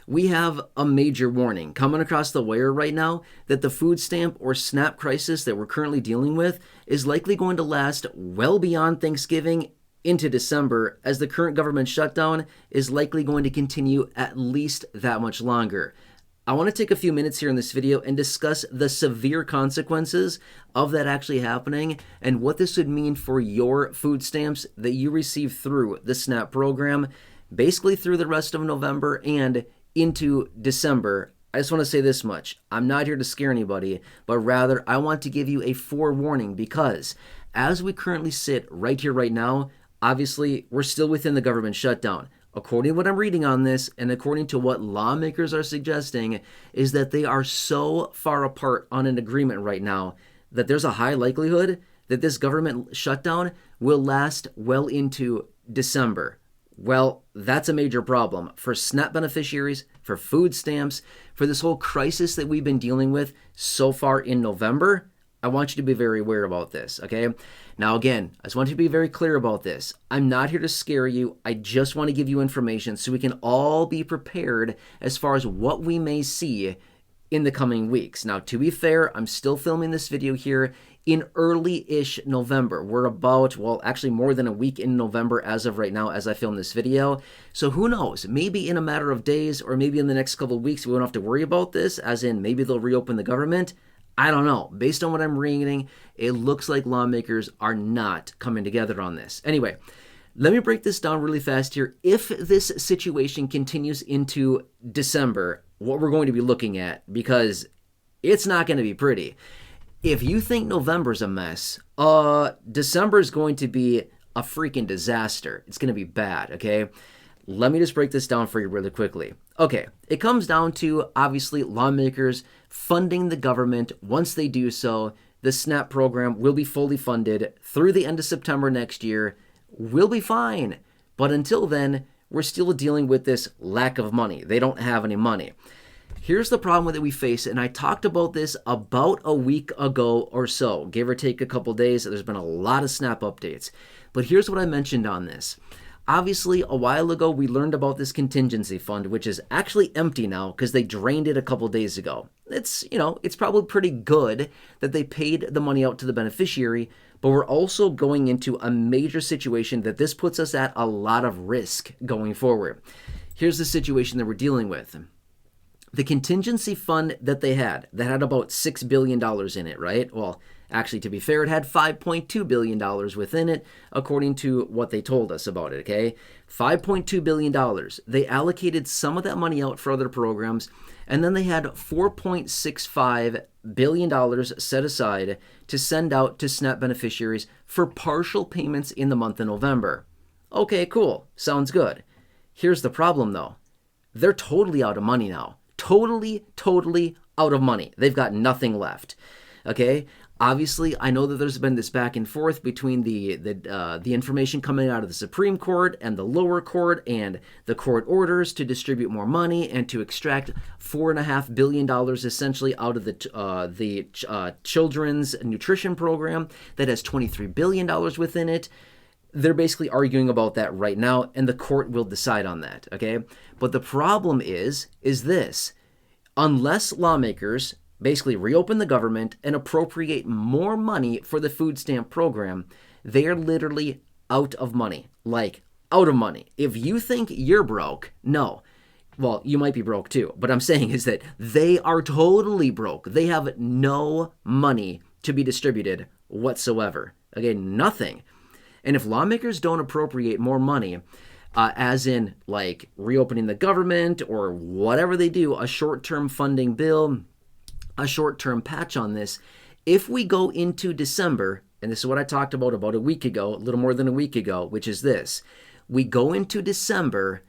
we have a major warning coming across the wire right now that the food stamp or SNAP crisis that we're currently dealing with is likely going to last well beyond Thanksgiving into December, as the current government shutdown is likely going to continue at least that much longer. I want to take a few minutes here in this video and discuss the severe consequences of that actually happening and what this would mean for your food stamps that you receive through the SNAP program, basically through the rest of November and into December. I just want to say this much. I'm not here to scare anybody, but rather I want to give you a forewarning, because as we currently sit right here, right now, obviously we're still within the government shutdown. According to what I'm reading on this, and according to what lawmakers are suggesting, is that they are so far apart on an agreement right now that there's a high likelihood that this government shutdown will last well into December. Well, that's a major problem for SNAP beneficiaries, for food stamps, for this whole crisis that we've been dealing with so far in November. I want you to be very aware about this, okay? Now, again, I just want you to be very clear about this. I'm not here to scare you. I just want to give you information so we can all be prepared as far as what we may see in the coming weeks. Now, to be fair, I'm still filming this video here in early-ish November. We're about, well, actually more than a week in November as of right now as I film this video. So who knows? Maybe in a matter of days or maybe in the next couple of weeks, we won't have to worry about this, as in maybe they'll reopen the government. I don't know. Based on what I'm reading, it looks like lawmakers are not coming together on this. Anyway, let me break this down really fast here. If this situation continues into December, what we're going to be looking at, because it's not going to be pretty. If you think November's a mess, December's going to be a freaking disaster. It's going to be bad, okay? Let me just break this down for you really quickly. Okay, it comes down to, obviously, lawmakers funding the government. Once they do so, the SNAP program will be fully funded through the end of September next year. We'll be fine. But until then, we're still dealing with this lack of money. They don't have any money. Here's the problem that we face, and I talked about this about a week ago or so, give or take a couple days. There's been a lot of SNAP updates. But here's what I mentioned on this. Obviously, a while ago, we learned about this contingency fund, which is actually empty now because they drained it a couple days ago. It's probably pretty good that they paid the money out to the beneficiary, but we're also going into a major situation that this puts us at a lot of risk going forward. Here's the situation that we're dealing with. The contingency fund that had about $6 billion in it, right? Well, actually, to be fair, it had $5.2 billion within it, according to what they told us about it, okay? $5.2 billion. They allocated some of that money out for other programs, and then they had $4.65 billion set aside to send out to SNAP beneficiaries for partial payments in the month of November. Okay, cool. Sounds good. Here's the problem, though. They're totally out of money now. Totally out of money. They've got nothing left, okay? Obviously, I know that there's been this back and forth between the information coming out of the Supreme Court and the lower court and the court orders to distribute more money and to extract $4.5 billion essentially out of the children's nutrition program that has $23 billion within it. They're basically arguing about that right now, and the court will decide on that, okay? But the problem is this. Unless lawmakers basically reopen the government and appropriate more money for the food stamp program, they are literally out of money. Like, out of money. If you think you're broke, no. Well, you might be broke too. But I'm saying is that they are totally broke. They have no money to be distributed whatsoever. Again, nothing. And if lawmakers don't appropriate more money, as in like reopening the government or whatever they do, a short-term funding bill, a short-term patch on this, if we go into December, and this is what I talked about a week ago, a little more than a week ago, which is this. We go into December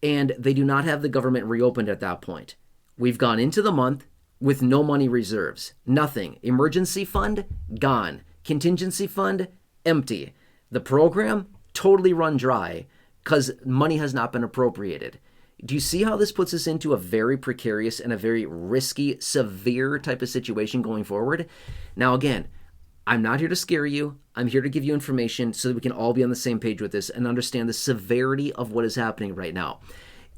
and they do not have the government reopened at that point. We've gone into the month with no money reserves, nothing. Emergency fund, gone. Contingency fund, empty. The program, totally run dry because money has not been appropriated. Do you see how this puts us into a very precarious and a very risky, severe type of situation going forward? Now, again, I'm not here to scare you. I'm here to give you information so that we can all be on the same page with this and understand the severity of what is happening right now.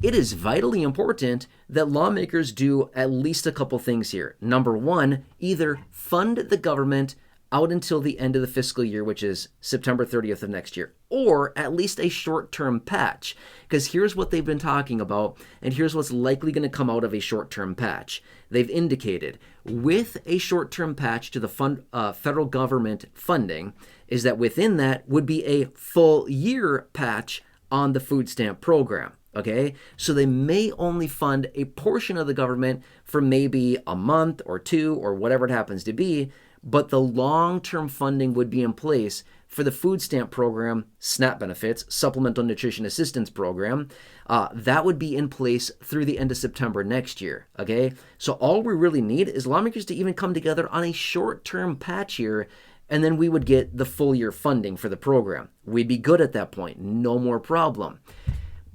it is vitally important that lawmakers do at least a couple things here. Number one, either fund the government out until the end of the fiscal year, which is September 30th of next year, or at least a short-term patch. Because here's what they've been talking about, and here's what's likely going to come out of a short-term patch. They've indicated with a short-term patch to the federal government funding is that within that would be a full year patch on the food stamp program. Okay, so they may only fund a portion of the government for maybe a month or two or whatever it happens to be, but the long-term funding would be in place for the food stamp program, SNAP benefits, Supplemental Nutrition Assistance Program. That would be in place through the end of September next year. Okay, so all we really need is lawmakers to even come together on a short-term patch here, and then we would get the full year funding for the program. We'd be good at that point, no more problem.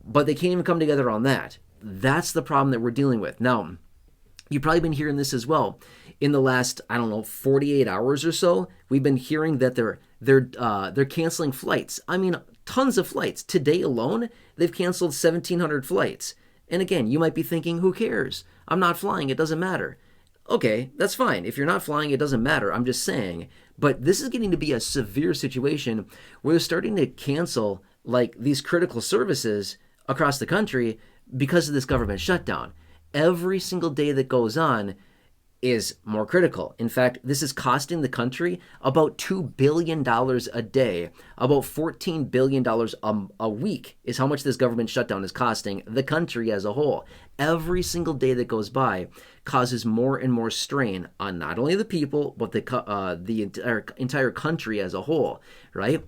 But they can't even come together on that. That's the problem that we're dealing with. Now, you've probably been hearing this as well. In the last, 48 hours or so, we've been hearing that they're canceling flights. I mean, tons of flights. Today alone, they've canceled 1,700 flights. And again, you might be thinking, who cares? I'm not flying. It doesn't matter. Okay, that's fine. If you're not flying, it doesn't matter. I'm just saying. But this is getting to be a severe situation where they're starting to cancel like these critical services across the country because of this government shutdown. Every single day that goes on is more critical. In fact, this is costing the country about $2 billion a day. About $14 billion a week is how much this government shutdown is costing the country as a whole. Every single day that goes by causes more and more strain on not only the people, but the entire country as a whole, right?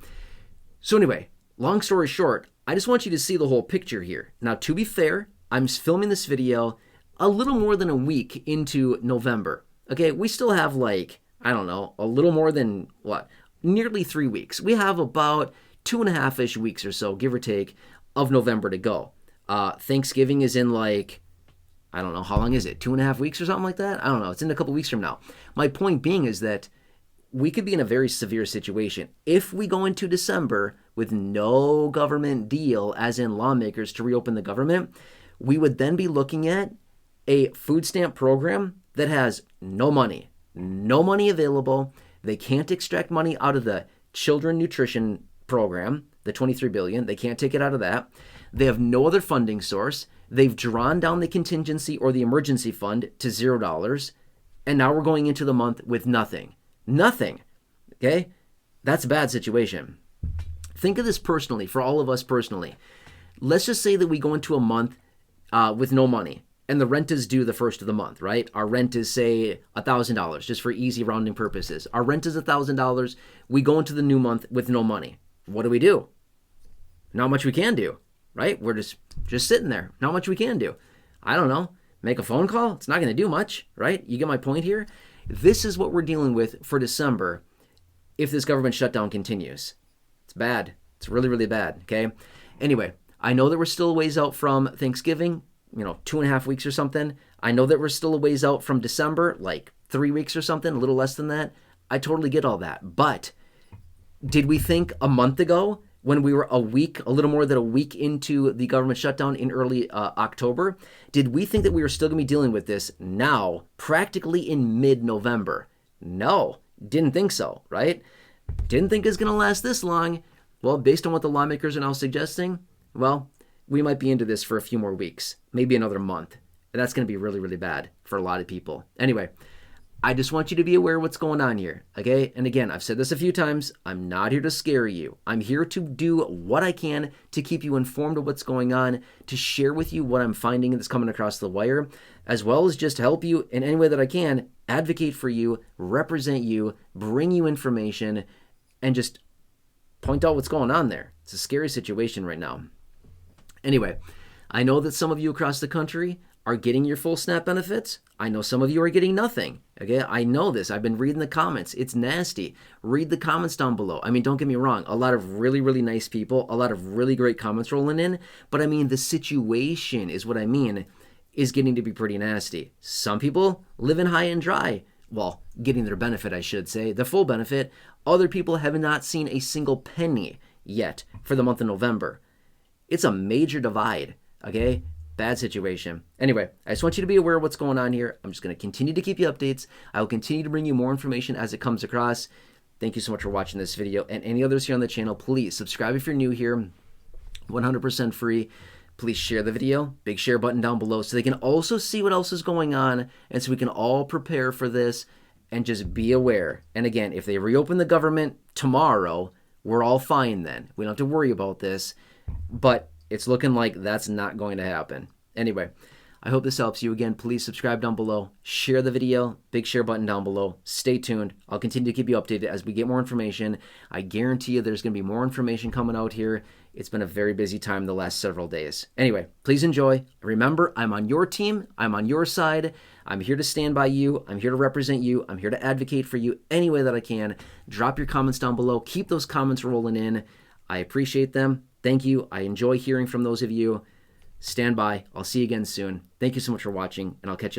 So anyway, long story short, I just want you to see the whole picture here. Now, to be fair, I'm filming this video a little more than a week into November. Okay, we still have a little more than, nearly 3 weeks. We have about 2.5-ish weeks or so, give or take, of November to go. Thanksgiving is in how long is it? 2.5 weeks or something like that? I don't know. It's in a couple weeks from now. My point being is that we could be in a very severe situation. If we go into December with no government deal, as in lawmakers to reopen the government, we would then be looking at a food stamp program that has no money available. They can't extract money out of the children nutrition program, the $23 billion. They can't take it out of that. They have no other funding source. They've drawn down the contingency or the emergency fund to $0. And now we're going into the month with nothing. Nothing. Okay? That's a bad situation. Think of this personally, for all of us personally. Let's just say that we go into a month with no money, and the rent is due the first of the month, right? Our rent is, say, $1,000, just for easy rounding purposes. Our rent is $1,000. We go into the new month with no money. What do? Not much we can do, right? We're just sitting there. Not much we can do. I don't know. Make a phone call? It's not going to do much, right? You get my point here? This is what we're dealing with for December if this government shutdown continues. It's bad. It's really, really bad, okay? Anyway, I know that we're still a ways out from Thanksgiving, 2.5 weeks or something. I know that we're still a ways out from December, 3 weeks or something, a little less than that. I totally get all that. But did we think a month ago, when we were a little more than a week into the government shutdown in early October, did we think that we were still going to be dealing with this now, practically in mid-November? No, didn't think so, right? Didn't think it's going to last this long. Well, based on what the lawmakers are now suggesting, we might be into this for a few more weeks, maybe another month. And that's going to be really, really bad for a lot of people. Anyway, I just want you to be aware of what's going on here, okay? And again, I've said this a few times. I'm not here to scare you. I'm here to do what I can to keep you informed of what's going on, to share with you what I'm finding that's coming across the wire, as well as just help you in any way that I can, advocate for you, represent you, bring you information, and just point out what's going on there. It's a scary situation right now. Anyway, I know that some of you across the country are getting your full SNAP benefits. I know some of you are getting nothing. Okay, I know this. I've been reading the comments. It's nasty. Read the comments down below. I mean, don't get me wrong. A lot of really, really nice people, a lot of really great comments rolling in. But I mean, the situation is what I mean is getting to be pretty nasty. Some people living high and dry. Well, getting their benefit, I should say, the full benefit. Other people have not seen a single penny yet for the month of November. It's a major divide, okay? Bad situation. Anyway, I just want you to be aware of what's going on here. I'm just going to continue to keep you updates. I will continue to bring you more information as it comes across. Thank you so much for watching this video. And any others here on the channel, please subscribe if you're new here. 100% free. Please share the video. Big share button down below so they can also see what else is going on and so we can all prepare for this and just be aware. And again, if they reopen the government tomorrow, we're all fine then. We don't have to worry about this. But it's looking like that's not going to happen. Anyway, I hope this helps you. Again, please subscribe down below. Share the video. Big share button down below. Stay tuned. I'll continue to keep you updated as we get more information. I guarantee you there's going to be more information coming out here. It's been a very busy time the last several days. Anyway, please enjoy. Remember, I'm on your team. I'm on your side. I'm here to stand by you. I'm here to represent you. I'm here to advocate for you any way that I can. Drop your comments down below. Keep those comments rolling in. I appreciate them. Thank you. I enjoy hearing from those of you. Stand by. I'll see you again soon. Thank you so much for watching, and I'll catch you later.